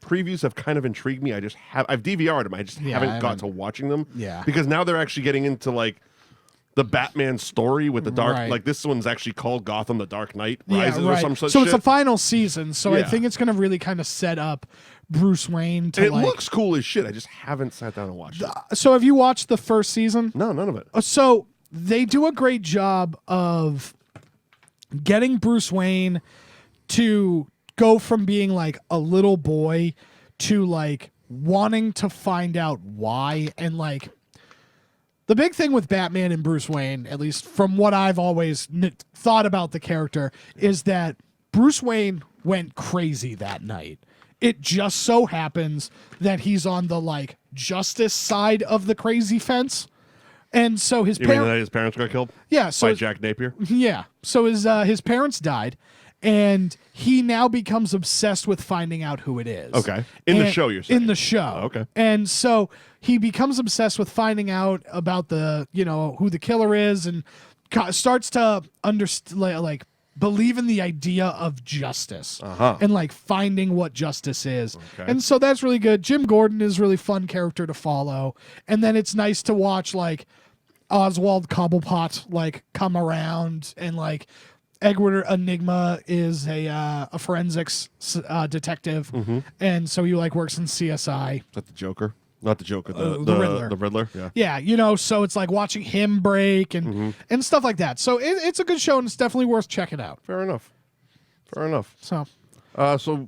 previews have kind of intrigued me. I've DVR'd them. I just haven't got to watching them.
Yeah.
Because now they're actually getting into like the Batman story with the dark.
Right.
Like this one's actually called Gotham: The Dark Knight
Yeah,
Rises or some such
so
shit.
it's the final season. So I
Yeah.
think it's going to really kind of set up Bruce Wayne to
And it
like.
looks cool as shit. I just haven't sat down and watched it.
So have you watched the first season?
No, none of it.
So they do a great job of getting Bruce Wayne to go from being like a little boy to like wanting to find out why. And like the big thing with Batman and Bruce Wayne, at least from what I've always thought about the character, is that Bruce Wayne went crazy that night. It just so happens that he's on the like justice side of the crazy fence. And so his
You mean that his parents got killed?
Yeah, so
by Jack Napier?
Yeah. So his parents died, and he now becomes obsessed with finding out who it is.
Okay. In the show, you're saying?
In the show.
Oh, okay.
And so he becomes obsessed with finding out about who the killer is, and starts to believe in the idea of justice and like finding what justice is.
Okay.
And so that's really good. Jim Gordon is a really fun character to follow. And then it's nice to watch like Oswald Cobblepot like come around, and like Edward Enigma is a forensics detective.
Mm-hmm.
And so he like works in CSI.
Is that the Joker? Not the Joker, the
Riddler.
The Riddler, yeah.
Yeah, so it's like watching him break and stuff like that. So it's a good show, and it's definitely worth checking out.
Fair enough.
So
So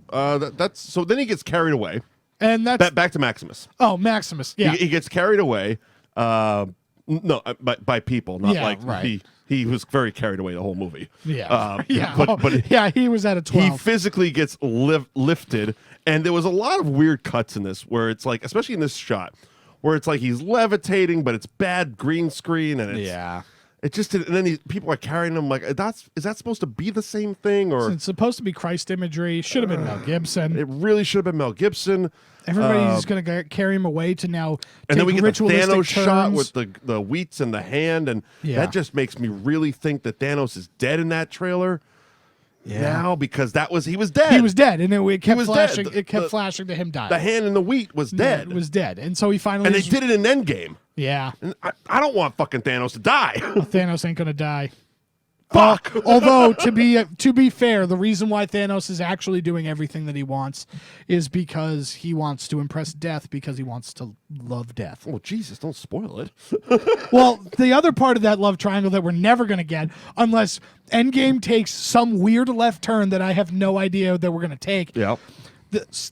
then he gets carried away.
and that's
Back to Maximus.
oh Maximus. Yeah.
He gets carried away. By people, not
Yeah,
like
right.
he was very carried away the whole movie.
Yeah.
But
yeah, he was at a 12.
he physically gets lifted, and there was a lot of weird cuts in this where it's like, especially in this shot, where it's like he's levitating, but it's bad green screen, and it's it just and then people are carrying him like is that supposed to be the same thing, or
It's supposed to be Christ imagery. Should have been Mel Gibson.
it really should have been Mel Gibson.
Everybody's going to carry him away to now
And then we
take
get the
ritualistic
Thanos shot
turns.
with the wheats in the hand, and
Yeah.
that just makes me really think that Thanos is dead in that trailer. Now, because he was dead.
He was dead, and it kept
was
flashing.
dead.
It kept flashing to him dying.
The hand in the wheat was dead.
It was dead, and so he finally.
and they did it in Endgame.
Yeah,
And I don't want fucking Thanos to die.
Thanos ain't gonna die.
Fuck.
Although to be fair, the reason why Thanos is actually doing everything that he wants is because he wants to impress Death, because he wants to love Death.
Oh Jesus! Don't spoil it.
Well, the other part of that love triangle that we're never going to get unless Endgame takes some weird left turn that I have no idea that we're going to take.
Yeah.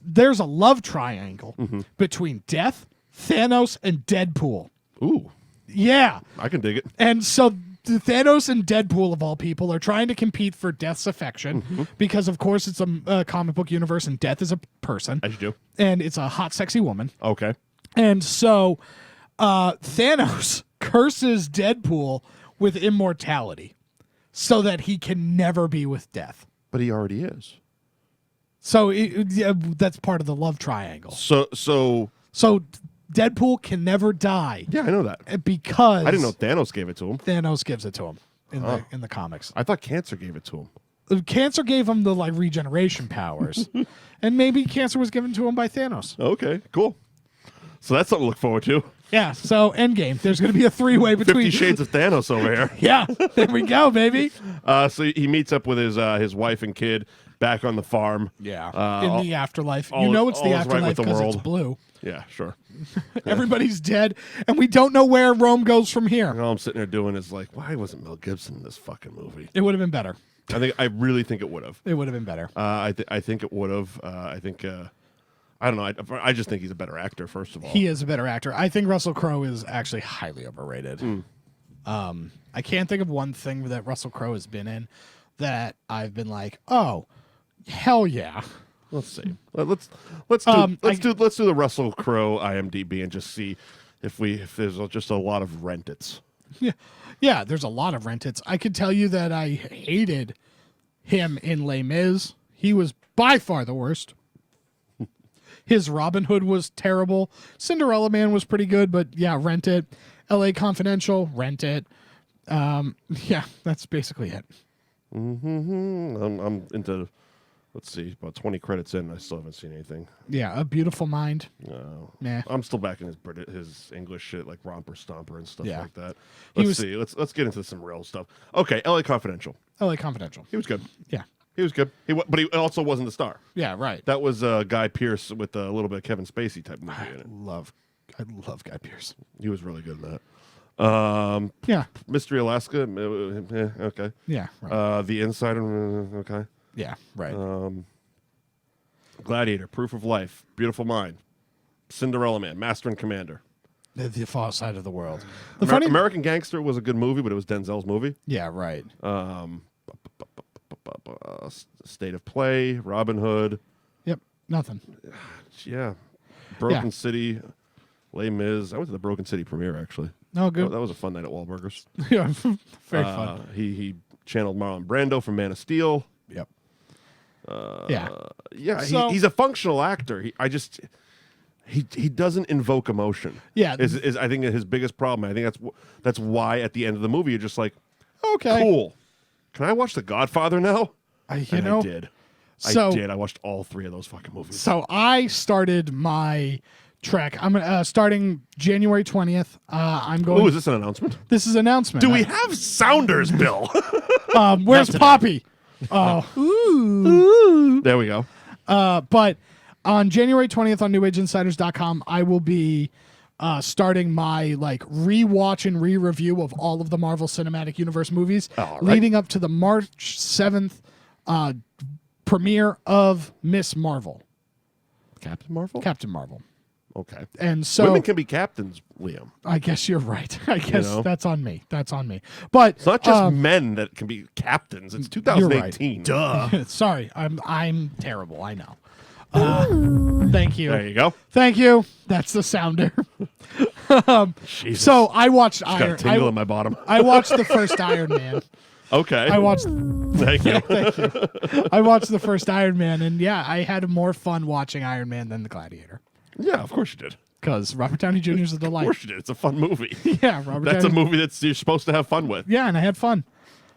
There's a love triangle between Death, Thanos, and Deadpool.
Ooh,
Yeah.
I can dig it.
And so the Thanos and Deadpool, of all people, are trying to compete for Death's affection because, of course, it's a comic book universe and Death is a person.
As you do.
And it's a hot, sexy woman.
Okay.
And so Thanos curses Deadpool with immortality so that he can never be with death.
But he already is.
So that's part of the love triangle.
So
Deadpool can never die.
Yeah, I know that.
Because
I didn't know Thanos gave it to him.
Thanos gives it to him in the comics.
I thought Cancer gave it to him.
Cancer gave him the regeneration powers. And maybe Cancer was given to him by Thanos.
Okay, cool. So that's something to look forward to.
Yeah, so Endgame. There's going to be a three-way between
50 Shades of Thanos over here.
Yeah, there we go, baby.
So he meets up with his wife and kid back on the farm.
Yeah, in the afterlife.
all
You know it's the
is right with
afterlife
the
because it's
world.
blue.
Yeah, sure.
Everybody's dead, and we don't know where Rome goes from here.
And all I'm sitting there doing is like, why wasn't Mel Gibson in this fucking movie?
It would have been better.
I really think it would have.
It would have been better.
I think it would have. I think. I don't know. I just think he's a better actor. First of all,
He is a better actor. I think Russell Crowe is actually highly overrated. I can't think of one thing that Russell Crowe has been in that I've been like, oh, hell yeah.
Let's see. Let's do the Russell Crowe IMDb and just see if there's just a lot of rent-its.
Yeah, there's a lot of rent-its. I could tell you that I hated him in Les Mis. He was by far the worst. His Robin Hood was terrible. Cinderella Man was pretty good, but yeah, Rent It. L.A. Confidential, Rent It. Yeah, that's basically it.
I'm into, let's see, about 20 credits in. I still haven't seen anything.
Yeah, A Beautiful Mind.
No,
Nah.
I'm still back in his English shit like Romper Stomper and stuff
Yeah.
like that.
He
Let's
was-
see. Let's get into some real stuff. Okay, L.A. Confidential.
L.A. Confidential.
He was good.
Yeah.
He was good. But he also wasn't the star.
Yeah, right.
That was Guy Pearce with a little bit of Kevin Spacey type movie in it.
I love Guy Pearce.
He was really good in that.
Yeah.
Mystery Alaska. Okay.
Yeah. Right.
The Insider. Okay.
Yeah. Right.
Gladiator. Proof of Life. Beautiful Mind. Cinderella Man. Master and Commander.
The Far Side of the World.
American Gangster was a good movie, but it was Denzel's movie.
Yeah. Right.
State of Play. Robin Hood.
Yep. Nothing.
Yeah. Broken
Yeah.
City. Les Mis. I went to the Broken City premiere actually.
No good.
That was a fun night at Wahlburgers.
Yeah. Very fun.
He channeled Marlon Brando from Man of Steel.
Yep. Yeah.
Yeah,
So-
he's a functional actor. He doesn't invoke emotion.
Yeah.
is I think his biggest problem. I think that's why at the end of the movie you're just like,
Okay.
cool. Can I watch The Godfather now?
I
I did.
So-
I did. I watched all three of those fucking movies.
So I started my trek. I'm starting January 20th. I'm going.
Oh, is this an announcement?
This is an announcement.
Do we have sounders, Bill?
Where's Poppy? Oh. Ooh.
There we go.
But on January 20th on NewAgeInsiders.com, I will be starting my rewatch and re-review of all of the Marvel Cinematic Universe movies,
All right.
leading up to the March 7th premiere of Miss Marvel,
Captain Marvel?
Captain Marvel.
Okay.
And so
Women can be captains, Liam.
I guess you're right. I guess
know?
that's on me. That's on me. But
It's not just men that can be captains. It's 2018.
Duh. Sorry, I'm terrible. I know. Thank you.
There you go.
Thank you. That's the sounder.
Jesus.
So I watched
Got a
Iron.
tingle in my bottom.
I watched the first Iron Man.
Okay.
I watched.
Thank you.
Thank you. I watched the first Iron Man, and yeah, I had more fun watching Iron Man than the Gladiator
Yeah, of course you did.
because Robert Downey Jr. is a
Of
delight.
course you did. It's a fun movie.
Yeah, Robert.
That's a
Downey.
movie you're supposed to have fun with.
Yeah, and I had fun.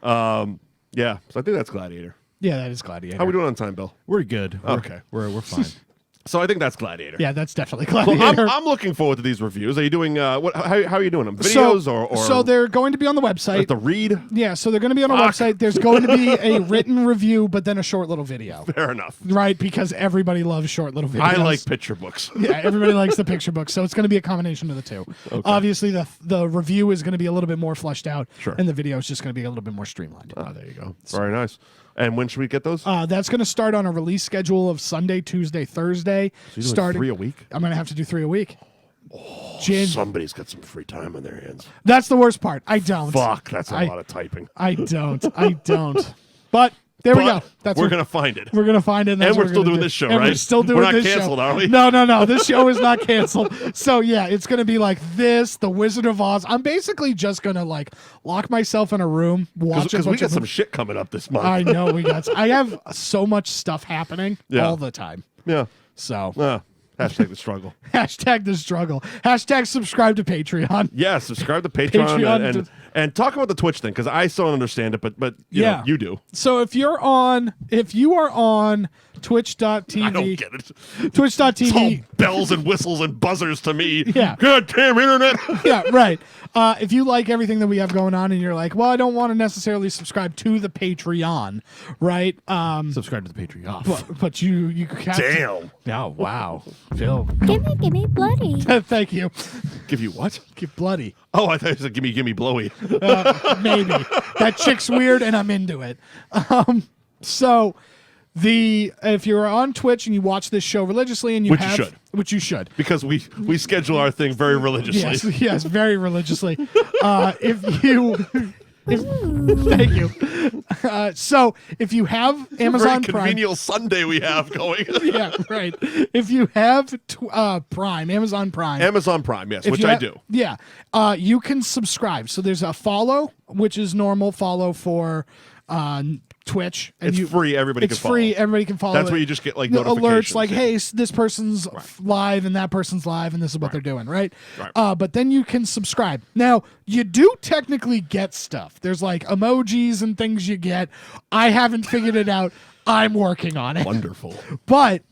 Yeah. So I think that's Gladiator.
Yeah, that is Gladiator.
How we doing on time, Bill?
We're good.
Okay.
We're fine.
So I think that's Gladiator.
Yeah, that's definitely
Well,
Gladiator.
I'm looking forward to these reviews. Are you doing how are you doing them? Videos or
so they're going to be on the website.
the read?
Yeah, so they're going to be on a
Fuck.
website. There's going to be a written review, but then a short little video.
Fair enough.
Right, because everybody loves short little videos.
I like picture books.
Yeah, everybody likes the picture book, so it's going to be a combination of the two. Obviously, the review is going to be a little bit more fleshed out,
Sure.
and the video is just going to be a little bit more streamlined.
Oh, there you go. Very nice. And when should we get those?
That's going to start on a release schedule of Sunday, Tuesday, Thursday.
So you're doing
starting
3 a week?
I'm going to have to do 3 a week.
Somebody's got some free time on their hands.
That's the worst part. I don't.
Fuck, that's a lot of typing.
I don't. But There we
But
go. That's
we're
what-
going to find it.
We're gonna find it, and, that's
And
what
we're still
gonna
doing
do.
this show,
and
right?
We're still doing
We're not
this
canceled,
show.
are we?
No. This show is not canceled. So yeah, it's gonna be like this, The Wizard of Oz. I'm basically just gonna like lock myself in a room, watch
Because we got some shit coming up this month.
I know we got. I have so much stuff happening all the time.
Yeah.
So
Hashtag the struggle.
hashtag the struggle. Hashtag subscribe to Patreon.
Yeah, subscribe to Patreon,
Patreon
and talk about the Twitch thing because I still don't understand it, but you know, you do.
So if you are on twitch.tv,
I don't get it.
twitch.tv,
It's all bells and whistles and buzzers to me.
Yeah.
God damn internet.
yeah, right. If you like everything that we have going on and you're like, well, I don't want to necessarily subscribe to the Patreon, right?
Subscribe to the Patreon.
But you have
Damn.
Oh, wow. Phil.
Give me bloody.
Thank you.
Give you what?
Get bloody.
Oh, I thought you said give me blowy.
Maybe. That chick's weird and I'm into it. So if you're on Twitch and you watch this show religiously and which you should.
Because we schedule our thing very religiously.
Yes, very religiously. Thank you. So if you have Amazon
very
Prime,
convenient Sunday we have going.
yeah, right. If you have Prime, Amazon Prime,
Yes,
if
which
you
I
have-
do.
Yeah, you can subscribe. So there's a follow, which is normal follow for Twitch. And
It's free. Everybody can follow.
It's free. Everybody can follow.
That's
it.
where you just get like
The
notifications.
alerts like,
yeah.
hey, this person's live and that person's live and this is what they're doing, right?
Right.
But then you can subscribe. Now, you do technically get stuff. There's like emojis and things you get. I haven't figured it out. I'm working on it.
Wonderful.
But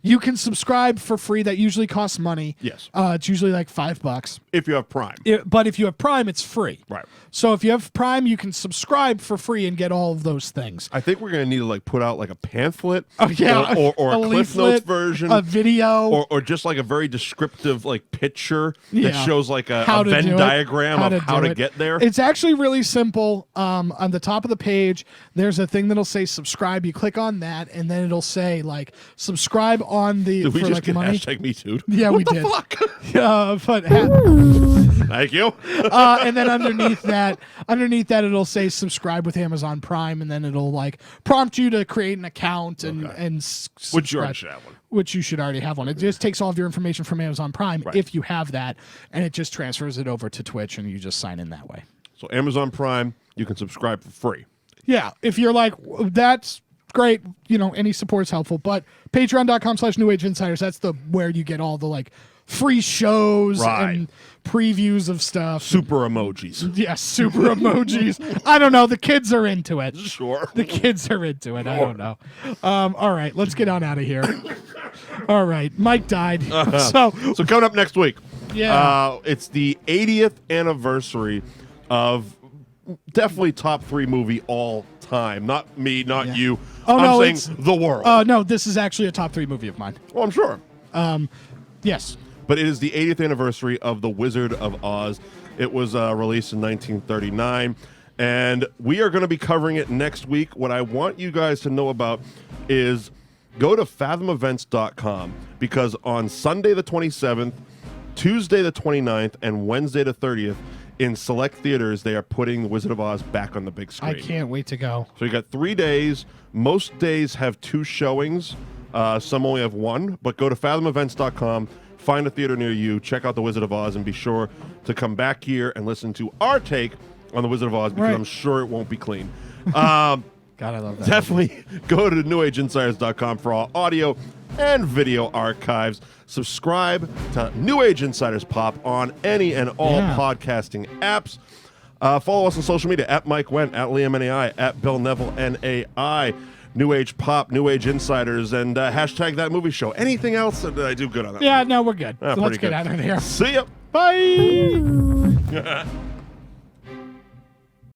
you can subscribe for free. That usually costs money.
Yes.
It's usually like $5.
If you have Prime.
But if you have Prime, it's free.
Right.
So if you have Prime, you can subscribe for free and get all of those things.
I think we're gonna need to like put out like a pamphlet.
Oh yeah,
or a Cliff
leaflet,
Notes version.
a video,
or just like a very descriptive like picture
Yeah.
that shows like a
how to
Venn
do it,
diagram of how
do
to
it.
get there.
It's actually really simple. On the top of the page, there's a thing that'll say subscribe. You click on that, and then it'll say like subscribe on the.
Did we
for
just
like
get
money.
hashtag me too?
Yeah,
what
we
the
did.
Fuck?
But
Thank you.
and then underneath that, it'll say subscribe with Amazon Prime, and then it'll like prompt you to create an account and
Which you
subscribe.
already should have one.
Which you should already have one. It just takes all of your information from Amazon Prime if you have that, and it just transfers it over to Twitch, and you just sign in that way.
So Amazon Prime, you can subscribe for free.
Yeah, if you're like, that's great, any support's helpful, but patreon.com/New Age Insiders, that's where you get all the like free shows and previews of stuff.
Super emojis.
Yeah, super emojis. I don't know. The kids are into it.
Sure.
The kids are into it. I don't know. All right, let's get on out of here. All right, Mike died. So
coming up next week,
Yeah.
it's the 80th anniversary of definitely top 3 movie all time. Not me, not you.
Oh,
I'm
no,
saying
it's-
the world.
no, this is actually a top 3 movie of mine.
Well, I'm sure.
Yes.
But it is the 80th anniversary of The Wizard of Oz. It was released in 1939, and we are going to be covering it next week. What I want you guys to know about is go to fathomevents.com, because on Sunday the 27th, Tuesday the 29th, and Wednesday the 30th, in select theaters, they are putting The Wizard of Oz back on the big screen.
I can't wait to go.
So you got 3 days. Most days have 2 showings. Some only have 1. But go to fathomevents.com, find a theater near you, check out The Wizard of Oz, and be sure to come back here and listen to our take on The Wizard of Oz, because I'm sure it won't be clean.
God, I love that.
Definitely go to newageinsiders.com for all audio and video archives. Subscribe to New Age Insiders Pop on any and all podcasting apps. Follow us on social media at Mike Wendt, at Liam NAI, at Bill Neville NAI. New Age Pop, New Age Insiders, and hashtag that movie show. Anything else? Did I do good on that?
Yeah, no, we're good.
Ah,
So let's
pretty
get
good.
out of here.
See ya.
Bye.